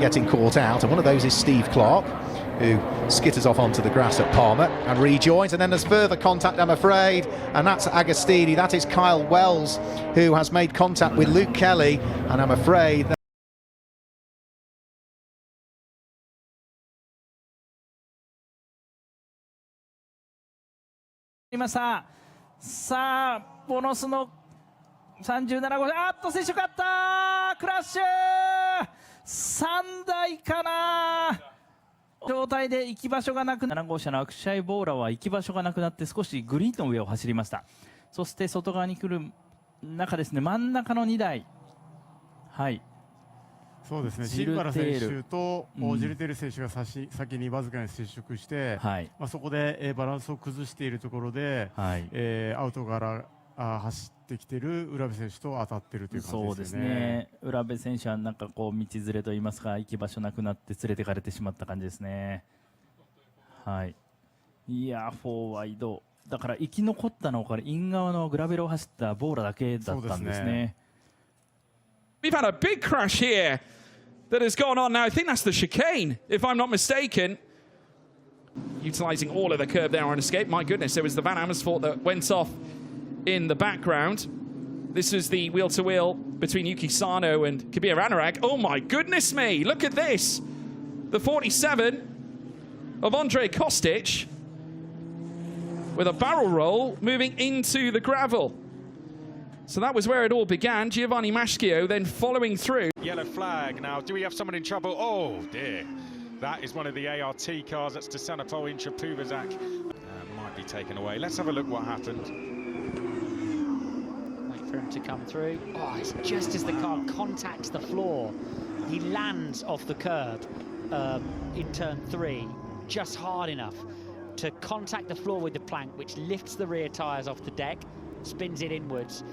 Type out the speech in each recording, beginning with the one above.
getting caught out, and one of those is Steve Clark, who skitters off onto the grass at Palmer and rejoins, and then there's further contact, I'm afraid, and that's Agostini. That is Kyle Wells, who has made contact with Luke Kelly, and I'm afraid thatさあボノスの37号、接触あった、クラッシュ、3台かな状態で行き場所がなくな、7号車のアクシャイ・ボーラは行き場所がなくなって少しグリーンの上を走りました。そして外側に来る中ですね、真ん中の2台、はい、そうですね、シルバラ選手とジルテール選手が先にわずかに接触して、そこでバランスを崩しているところで、アウトから走ってきている浦部選手と当たっているという感じですね。そうですね、浦部選手はなんかこう道連れといいますか、行き場所なくなって連れてかれてしまった感じですね。はい、いやフォーワイドだから生き残ったのはこれイン側のグラベルを走ったボーラだけだったんですね。We've had a big crash here that has gone on now. I think that's the chicane, if I'm not mistaken. Utilising all of the curb there on escape. My goodness, there was the Van Amersfoort that went off in the background. This is the wheel-to-wheel between Yuki Sano and Kabir Anurag. Oh my goodness me, look at this. The 47 of Andrei Kostic with a barrel roll moving into the gravel. So that was where it all began. Giovanni Maschio then following through. Yellow flag. Now, do we have someone in trouble? Oh, dear. That is one of the ART cars. That's Tesanapol Intrapuvazak. Might be taken away. Let's have a look what happened. Wait for him to come through. Oh, it's just as the car contacts the floor. He lands off the curb in turn 3, just hard enough to contact the floor with the plank, which lifts the rear tyres off the deck, spins it inwards,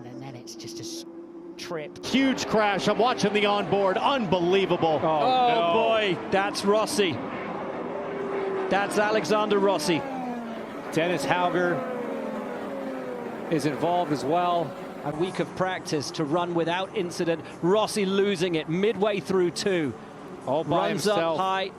and then it's just a trip. Huge crash. I'm watching the onboard. Unbelievable. Oh no. Boy, that's Rossi. That's Alexander Rossi. Dennis Hauger is involved as well. A week of practice to run without incident. Rossi losing it midway through 2. All by runs himself. Up high,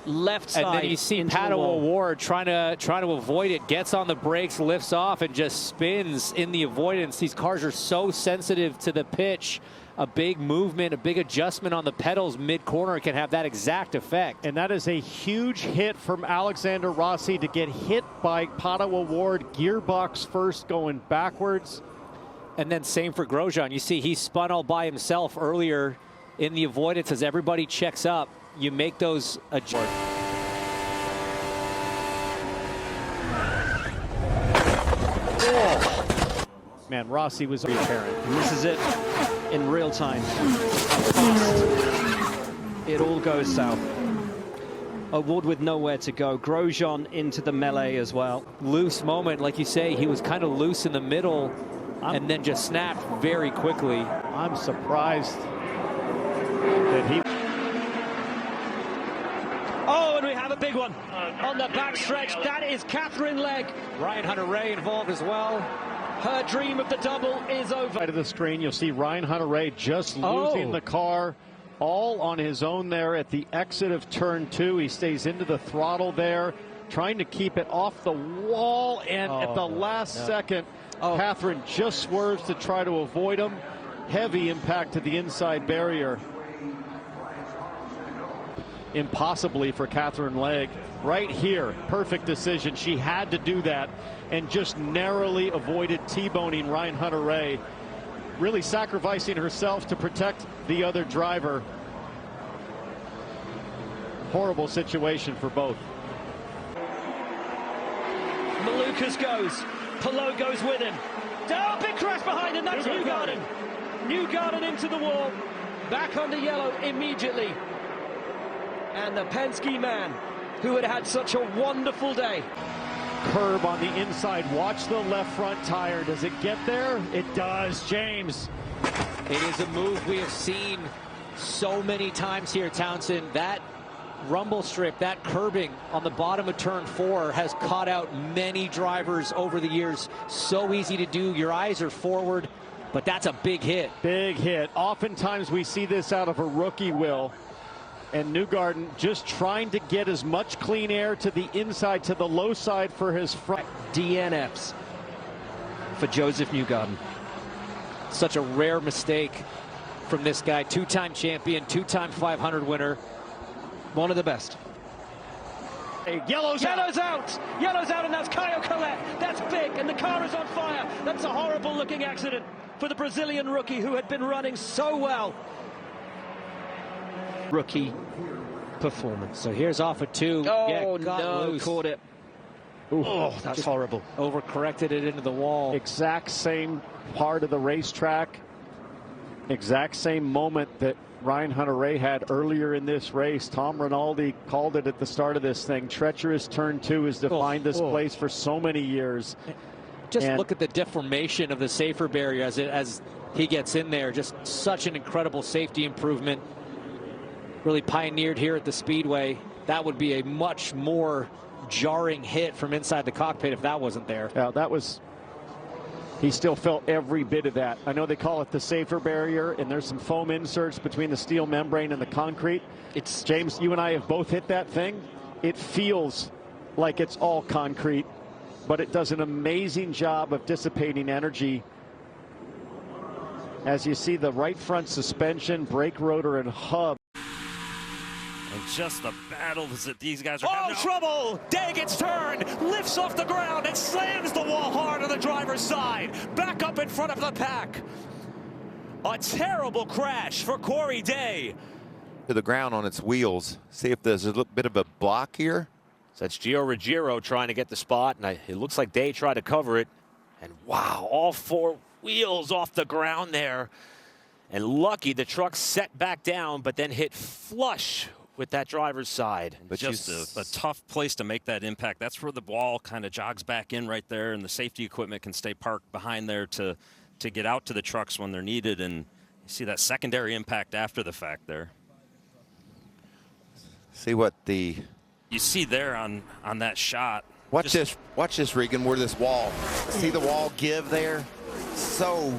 left side. And then you see Pato O'Ward trying to avoid it, gets on the brakes, lifts off, and just spins in the avoidance. These cars are so sensitive to the pitch. A big movement, a big adjustment on the pedals mid-corner can have that exact effect. And that is a huge hit from Alexander Rossi to get hit by Pato O'Ward, gearbox first going backwards. And then same for Grosjean. You see he spun all by himself earlier in the avoidance as everybody checks up. You make those adjustments. Oh. Man, Rossi was apparent. And this is it in real time. Fast. It all goes south. O'Ward with nowhere to go. Grosjean into the melee as well. Loose moment, like you say, he was kind of loose in the middle and then just snapped very quickly. I'm surprised that he... Oh, and we have a big one on the backstretch. That is Catherine Legg. Ryan Hunter-Reay involved as well. Her dream of the double is over. Side of the screen, you'll see Ryan Hunter-Reay just losing the car all on his own there at the exit of turn 2. He stays into the throttle there, trying to keep it off the wall, and at the last second, Catherine just swerves to try to avoid him. Heavy impact to the inside barrier. Impossibly for Catherine Legg. Right here, perfect decision. She had to do that and just narrowly avoided T-boning Ryan Hunter-Reay, really sacrificing herself to protect the other driver. Horrible situation for both. Malukas goes. Palou goes with him. Oh, big crash behind him. That's Newgarden. Newgarden into the wall. Back under yellow immediately. And the Penske man, who had had such a wonderful day. Curb on the inside. Watch the left front tire. Does it get there? It does, James. It is a move we have seen so many times here, Townsend. That rumble strip, that curbing on the bottom of turn 4 has caught out many drivers over the years. So easy to do. Your eyes are forward, but that's a big hit. Big hit. Oftentimes we see this out of a rookie, Will. And Newgarden just trying to get as much clean air to the inside, to the low side for his front. DNFs for Joseph Newgarden. Such a rare mistake from this guy. Two-time champion, two-time 500 winner. One of the best. Yellow's out. Yellow's out, and that's Caio Collet. That's big, and the car is on fire. That's a horrible-looking accident for the Brazilian rookie who had been running so well. Rookie performance. So here's off of 2. Oh, no, loose. Caught it. Ooh, oh, that's horrible. Overcorrected it into the wall. Exact same part of the racetrack. Exact same moment that Ryan Hunter-Reay had earlier in this race. Tom Rinaldi called it at the start of this thing. Treacherous turn 2 has defined this place for so many years. Just look at the deformation of the safer barrier as he gets in there. Just such an incredible safety improvement. Really pioneered here at the Speedway. That would be a much more jarring hit from inside the cockpit if that wasn't there. Yeah, that was. He still felt every bit of that. I know they call it the safer barrier, and there's some foam inserts between the steel membrane and the concrete. It's James, you and I have both hit that thing. It feels like it's all concrete, but it does an amazing job of dissipating energy. As you see the right front suspension, brake rotor, and hub. And just the battles that these guys are having. Oh, trouble! Day gets turned, lifts off the ground, and slams the wall hard on the driver's side. Back up in front of the pack. A terrible crash for Corey Day. To the ground on its wheels. See if there's a little bit of a block here. So that's Gio Ruggiero trying to get the spot, and it looks like Day tried to cover it. And wow, all 4 wheels off the ground there. And lucky the truck set back down, but then hit flush with that driver's side. But just a tough place to make that impact. That's where the wall kind of jogs back in right there, and the safety equipment can stay parked behind there to get out to the trucks when they're needed. And you see that secondary impact after the fact there. See what the... You see there on that shot. Watch this, Regan, where this wall. See the wall give there? So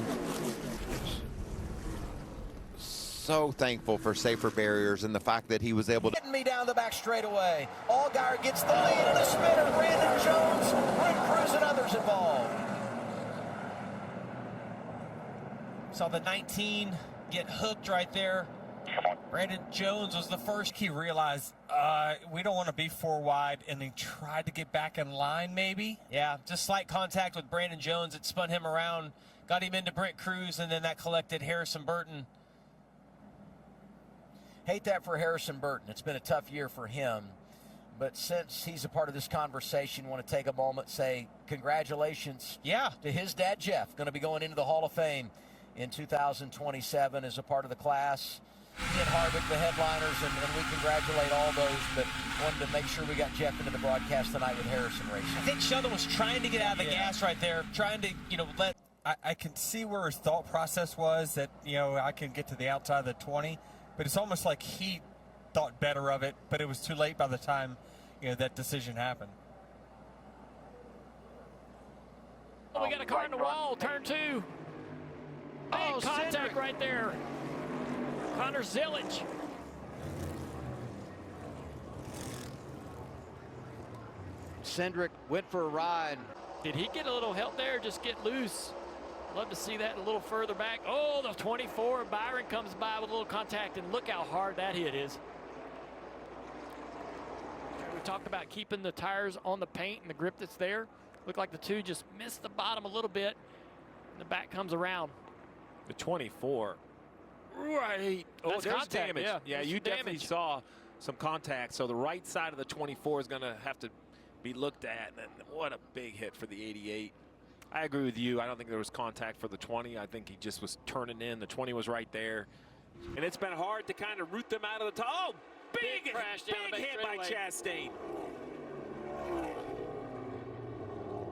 thankful for safer barriers and the fact that he was able to... Getting me down the back straightaway. Allgaier gets the lead in a spinner. Brandon Jones, Rick Cruz, and others involved. Saw the 19 get hooked right there. Brandon Jones was the first. He realized we don't want to be 4 wide, and he tried to get back in line maybe. Yeah, just slight contact with Brandon Jones. It spun him around, got him into Brent Cruz, and then that collected Harrison Burton. Hate that for Harrison Burton. It's been a tough year for him. But since he's a part of this conversation, want to take a moment and say congratulations to his dad, Jeff. Going to be going into the Hall of Fame in 2027 as a part of the class. He and Harvick, the headliners, and we congratulate all those, but wanted to make sure we got Jeff into the broadcast tonight with Harrison Racing. I think Sheldon was trying to get out of the gas right there, trying to, let... I can see where his thought process was that, I can get to the outside of the 20, but it's almost like he thought better of it, but it was too late by the time, that decision happened. Oh, we got a car in the wall, turn 2. Big contact right there. Connor Zillage. Cindric went for a ride. Did he get a little help there? Just get loose. Love to see that a little further back. Oh, the 24. Byron comes by with a little contact, and look how hard that hit is. We talked about keeping the tires on the paint and the grip that's there. Looked like the 2 just missed the bottom a little bit. And the back comes around. The 24. Right. Oh, That's there's contact, damage. Yeah, you definitely saw some contact. So the right side of the 24 is going to have to be looked at. And what a big hit for the 88. I agree with you. I don't think there was contact for the 20. I think he just was turning in. The 20 was right there. And it's been hard to kind of root them out of the top. Oh, big crash down the hit by Chastain.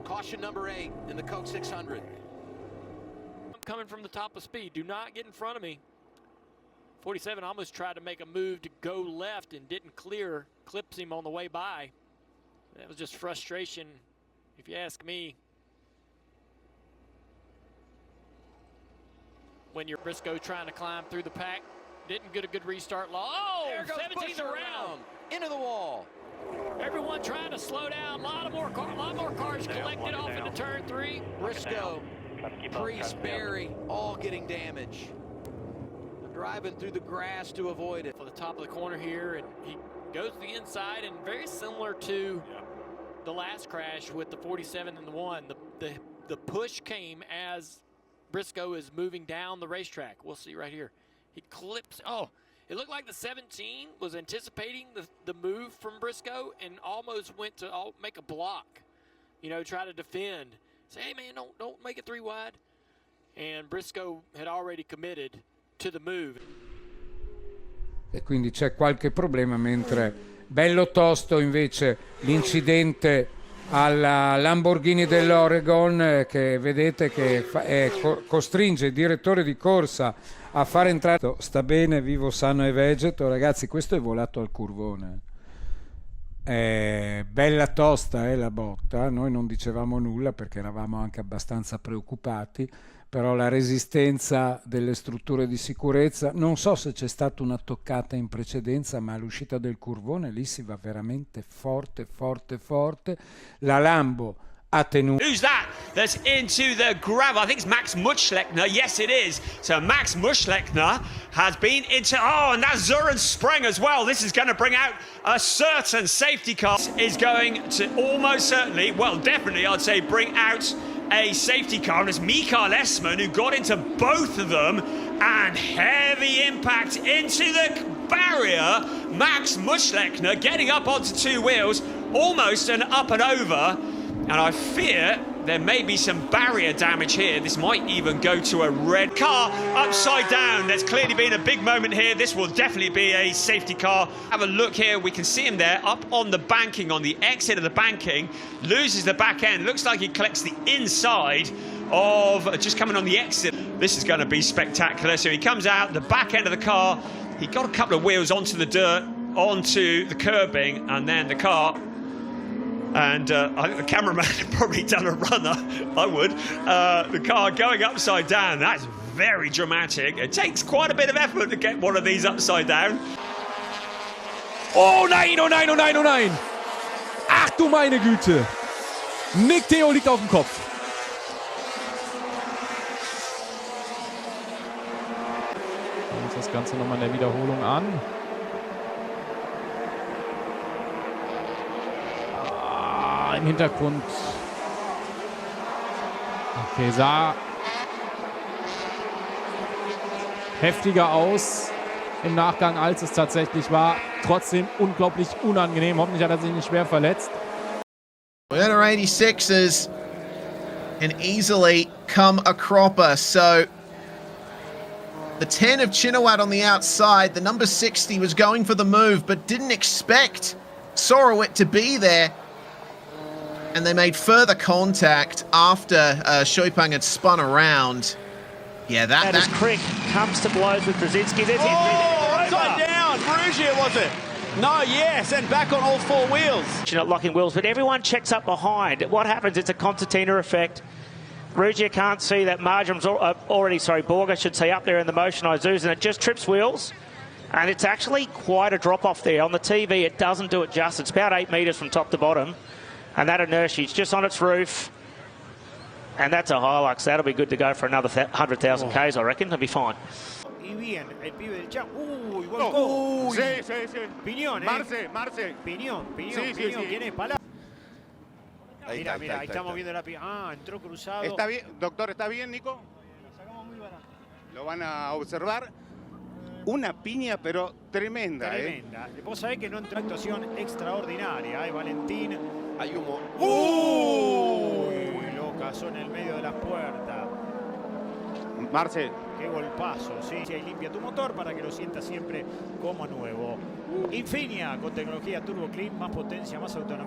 Caution number 8 in the Coke 600. I'm coming from the top of speed. Do not get in front of me. 47 almost tried to make a move to go left and didn't clear. Clips him on the way by. That was just frustration, if you ask me. When you're Briscoe trying to climb through the pack, Didn't get a good restart. Oh, There goes 17th around. into the wall. Everyone trying to slow down. A lot more cars collected off into turn 3. Briscoe, Priest, Berry, all getting damage. They're driving through the grass to avoid it. For the top of the corner here, and he goes to the inside, and very similar to the last crash with the 47 and the 1. The push came as Briscoe is moving down the racetrack. We'll see right here. He clips. Oh, it looked like the 17 was anticipating the move from Briscoe and almost went to make a block. You know, try to defend. Say, hey man, don't make it 3 wide. And Briscoe had already committed to the move. E quindi c'è qualche problema, mentre bello tosto invece l'incidente alla Lamborghini dell'Oregon, che vedete che costringe il direttore di corsa a far entrare. Sta bene, vivo, sano e vegeto. Ragazzi, questo è volato al curvone. Bella tosta la botta, noi non dicevamo nulla perché eravamo anche abbastanza preoccupati, però la resistenza delle strutture di sicurezza, non so se c'è stata una toccata in precedenza, ma all'uscita del curvone lì si va veramente forte, forte, forte. La Lambo ha tenuto. Who's that? That's into the gravel. I think it's Max Muschlechner. Yes, it is. So Max Muschlechner has been into. Oh, and that's Zoran Spreng as well. This is going to bring out a certain safety car. Is going to almost certainly, well, definitely, I'd say, bring out a safety car. And it's Mikael Esman who got into both of them, and heavy impact into the barrier. Max Muschlechner getting up onto 2 wheels, almost an up and over. And I fear there may be some barrier damage here. This might even go to a red car upside down. There's clearly been a big moment here. This will definitely be a safety car. Have a look here. We can see him there up on the banking, on the exit of the banking. Loses the back end. Looks like he collects the inside of just coming on the exit. This is going to be spectacular. So he comes out the back end of the car. He got a couple of wheels onto the dirt, onto the curbing, and then the car. And I think the cameraman had probably done a runner. I would. The car going upside down. That's very dramatic. It takes quite a bit of effort to get one of these upside down. Oh nein, oh nein, oh nein, oh nein! Ach du meine Güte! Nick Theo liegt auf dem Kopf. Schauen uns das Ganze nochmal in der Wiederholung an. Im Hintergrund. Okay, sah heftiger aus im Nachgang, als es tatsächlich war. Trotzdem unglaublich unangenehm. Hoffentlich hat er sich nicht schwer verletzt. Winner 86ers and easily come a cropper. So the 10 of Chinawat on the outside. The number 60 was going for the move, but didn't expect Sorowit to be there. And they made further contact after Shoipang had spun around. Yeah, that as Crick comes to blows with Brzezinski. Upside down. Perugia, was it? No, yes, and back on all 4 wheels. Not locking wheels, but everyone checks up behind. What happens? It's a concertina effect. Perugia can't see that Marjam's Borg, I should say, up there in the motion Izus, and it just trips wheels. And it's actually quite a drop off there. On the TV, it doesn't do it justice. It's about 8 metres from top to bottom. And that inertia is just on its roof. And that's a Hilux. That'll be good to go for another 100,000 Ks, I reckon. It'll be fine. Y bien, el pibe del Chan. Uy, volcó. Sí, sí, sí. Piñón, Marce. Piñón. Sí. ¿Quién es? Palabra. Mira, Ahí estamos viendo la piñón. Ah, entró cruzado. Está bien, doctor, ¿está bien, Nico? Lo van a observar. Una piña, pero tremenda. Tremenda. Vos sabés que no entró actuación extraordinaria. Valentín. Hay humo. Uy, lo cazó en el medio de las puertas. Marce. Qué golpazo, sí. Ahí limpia tu motor para que lo sientas siempre como nuevo. Infinia, con tecnología Turbo Clean, más potencia, más autonomía.